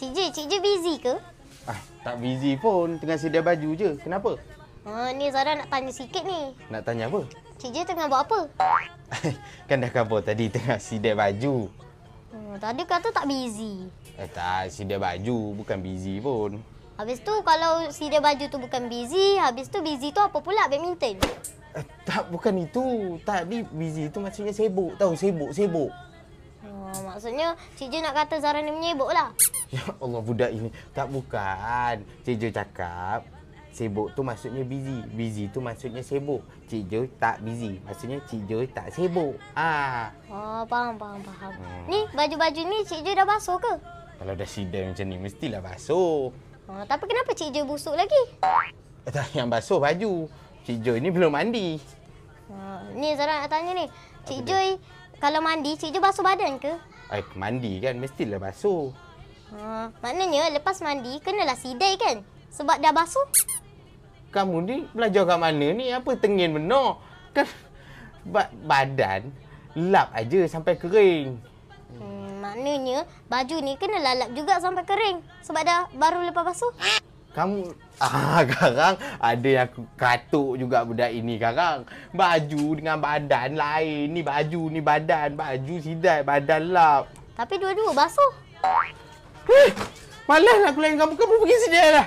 Cik J busy ke? Tak busy pun. Tengah sedia baju je. Kenapa? Ni Zara nak tanya sikit ni. Nak tanya apa? Cik J tengah buat apa? Kan dah khabar tadi tengah sedia baju. Tadi kata tak busy. Tak, sedia baju. Bukan busy pun. Habis tu kalau sedia baju tu bukan busy, habis tu busy tu apa pula? Badminton? Tak, bukan itu. Tadi busy tu maksudnya sibuk tau. Sibuk. Maksudnya Cik J nak kata Zara ni menyibuk lah. Ya Allah, budak ini. Tak, bukan. Cik Jo cakap sibuk tu maksudnya busy. Busy tu maksudnya sibuk. Cik Jo tak busy. Maksudnya Cik Jo tak sibuk. Faham. Ni baju-baju ni Cik Jo dah basuh ke? Kalau dah sidai macam ni mestilah basuh. Tapi kenapa Cik Jo busuk lagi? Tak, yang basuh baju. Cik Jo ini belum mandi. Ni Zara nak tanya ni. Cik Jo kalau mandi, Cik Jo basuh badan ke? Mandi kan mestilah basuh. Maknanya lepas mandi kenalah sidai kan? Sebab dah basuh. Kamu ni belajar kat mana ni? Apa tengin benar? Kan badan lap aja sampai kering. Maknanya baju ni kenalah lap juga sampai kering. Sebab dah baru lepas basuh. Kamu Karang ada yang katuk juga budak ini Karang. Baju dengan badan lain. Ni baju ni badan. Baju sidai badan lap. Tapi dua-dua basuh. Malas nak aku layan kamu. Kamu pergi sini lah.